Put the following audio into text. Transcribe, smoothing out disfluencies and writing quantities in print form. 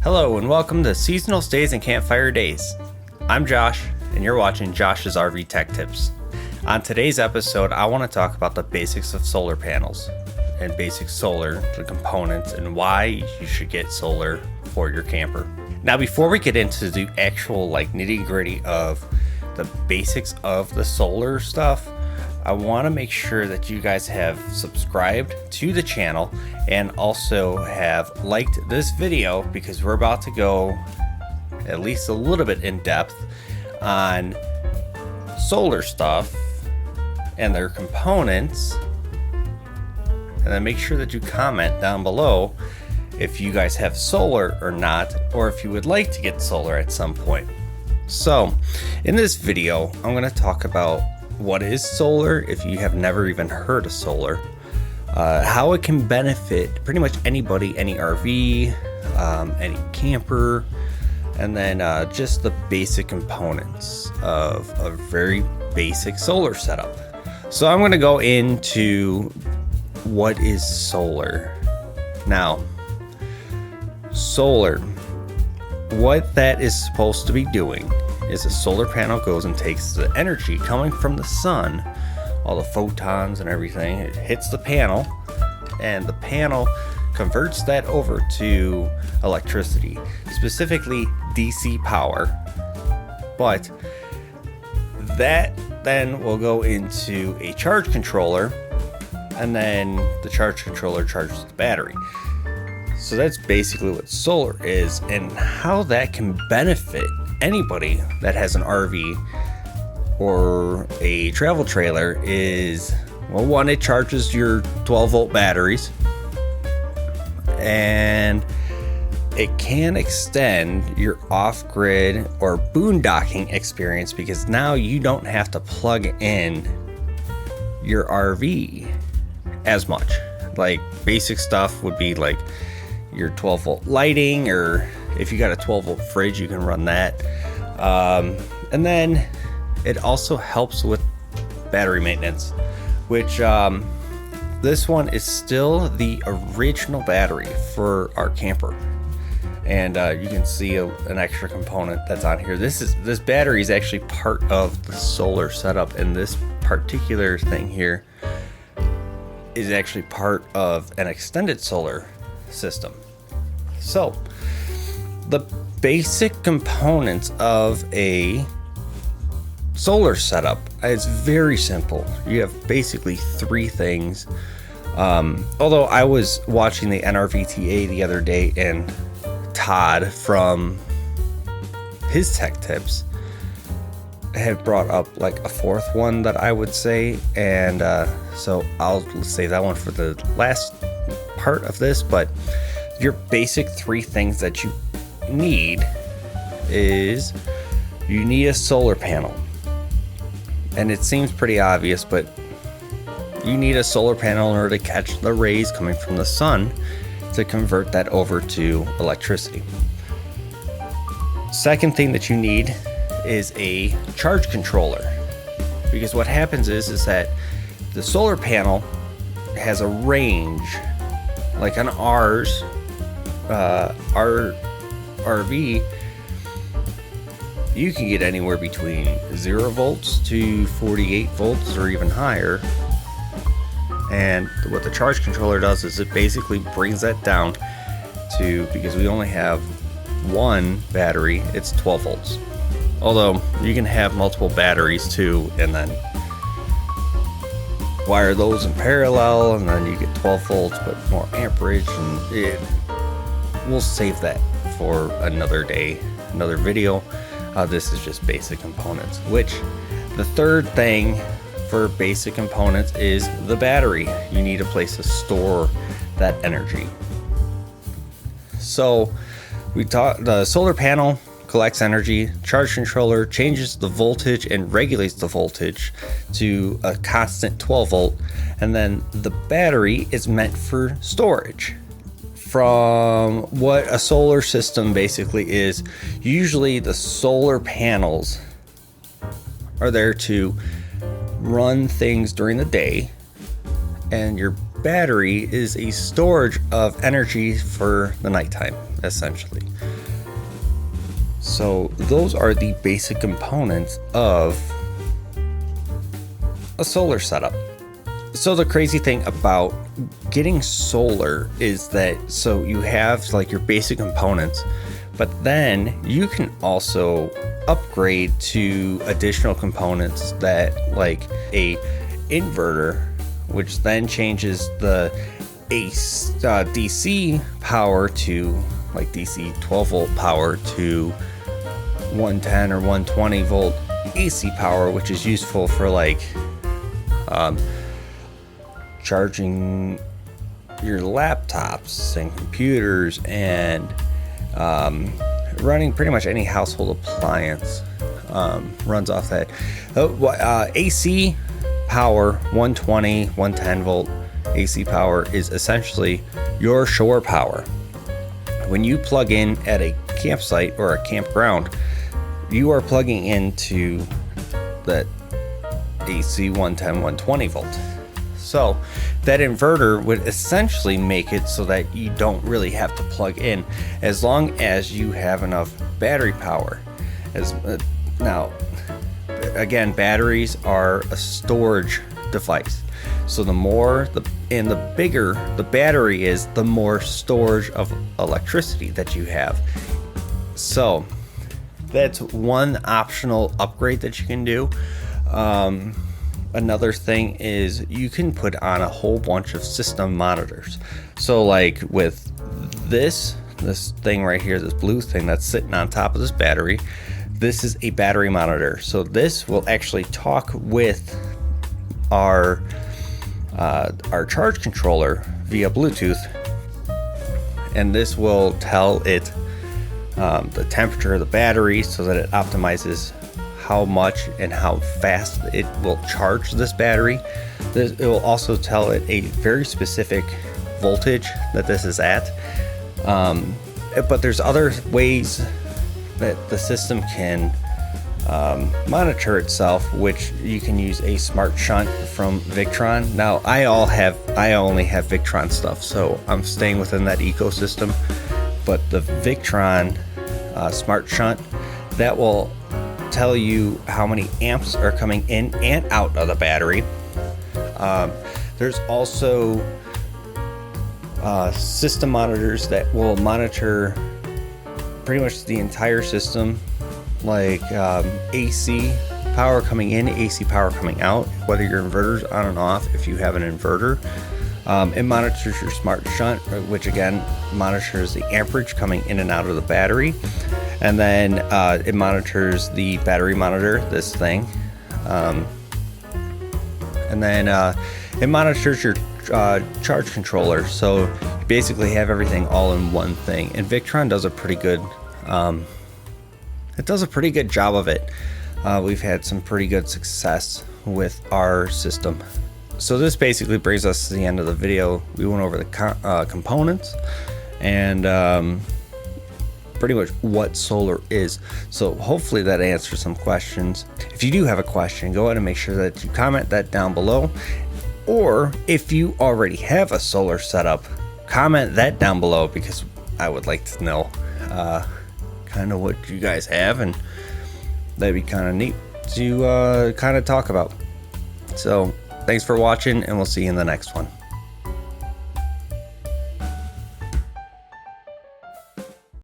Hello and welcome to Seasonal Stays and Campfire Days. I'm Josh and you're watching Josh's RV Tech Tips. On today's episode, I want to talk about the basics of solar panels and basic solar, the components, and why you should get solar for your camper. Now, before we get into the actual nitty-gritty of the basics of the solar stuff, I want to make sure that you guys have subscribed to the channel and also have liked this video, because we're about to go at least a little bit in depth on solar stuff and their components. And then make sure that you comment down below if you guys have solar or not, or if you would like to get solar at some point. So in this video, I'm going to talk about what is solar if you have never even heard of solar, how it can benefit pretty much anybody, any RV, any camper, and then just the basic components of a very basic solar setup. So I'm going to go into what is solar. Now, solar, what that is supposed to be doing is a solar panel goes and takes the energy coming from the sun, all the photons and everything, it hits the panel, and the panel converts that over to electricity, specifically DC power. But that then will go into a charge controller, and then the charge controller charges the battery. So that's basically what solar is, and how that can benefit anybody that has an RV or a travel trailer is, well, one, it charges your 12-volt batteries, and it can extend your off-grid or boondocking experience, because now you don't have to plug in your RV as much. Like, basic stuff would be like your 12-volt lighting, or if you got a 12-volt fridge, you can run that. And then it also helps with battery maintenance, which this one is still the original battery for our camper. And you can see an extra component that's on here. This battery is actually part of the solar setup, and this particular thing here is actually part of an extended solar system. So the basic components of a solar setup is very simple. You have basically three things. Although I was watching the NRVTA the other day, and Todd from his tech tips had brought up like a fourth one that I would say, and so I'll save that one for the last part of this. But your basic three things that you need is, you need a solar panel, and it seems pretty obvious, but you need a solar panel in order to catch the rays coming from the sun to convert that over to electricity. Second thing that you need is a charge controller, because what happens is that the solar panel has a range, like on our RV, you can get anywhere between 0 volts to 48 volts or even higher. And what the charge controller does is it basically brings that down to, because we only have one battery, it's 12 volts. Although you can have multiple batteries too, and then wire those in parallel, and then you get 12 volts but more amperage, and we'll save that for another day, another video. This is just basic components, which the third thing for basic components is the battery. You need a place to store that energy. So we talked, the solar panel collects energy, charge controller changes the voltage and regulates the voltage to a constant 12 volt, and then the battery is meant for storage. From what a solar system basically is, usually the solar panels are there to run things during the day, and your battery is a storage of energy for the nighttime, essentially. So those are the basic components of a solar setup. So the crazy thing about getting solar is that, so you have like your basic components, but then you can also upgrade to additional components that, like a inverter, which then changes the DC power to like DC 12 volt power to 110 or 120 volt AC power, which is useful for like charging your laptops and computers and running pretty much any household appliance runs off that. AC power, 120, 110 volt AC power is essentially your shore power. When you plug in at a campsite or a campground, you are plugging into that AC 110, 120 volt. So that inverter would essentially make it so that you don't really have to plug in, as long as you have enough battery power. Now, again, batteries are a storage device. So the bigger the battery is, the more storage of electricity that you have. So that's one optional upgrade that you can do. Another thing is you can put on a whole bunch of system monitors. So like with this thing right here, this blue thing that's sitting on top of this battery, this is a battery monitor. So this will actually talk with our charge controller via Bluetooth, and this will tell it the temperature of the battery so that it optimizes how much and how fast it will charge this battery. It will also tell it a very specific voltage that this is at. But there's other ways that the system can monitor itself, which you can use a smart shunt from Victron. Now I only have Victron stuff, so I'm staying within that ecosystem. But the Victron smart shunt, that will tell you how many amps are coming in and out of the battery. There's also system monitors that will monitor pretty much the entire system, like AC power coming in, AC power coming out, whether your inverter's on and off. If you have an inverter, it monitors your smart shunt, which again monitors the amperage coming in and out of the battery. And then it monitors the battery monitor, this thing. And then it monitors your charge controller. So you basically have everything all in one thing. And Victron does a pretty good job of it. We've had some pretty good success with our system. So this basically brings us to the end of the video. We went over the components and pretty much what solar is. So hopefully that answers some questions. If you do have a question, go ahead and make sure that you comment that down below. Or if you already have a solar setup, comment that down below, because I would like to know kind of what you guys have, and that'd be kind of neat to kind of talk about. So thanks for watching, and we'll see you in the next one.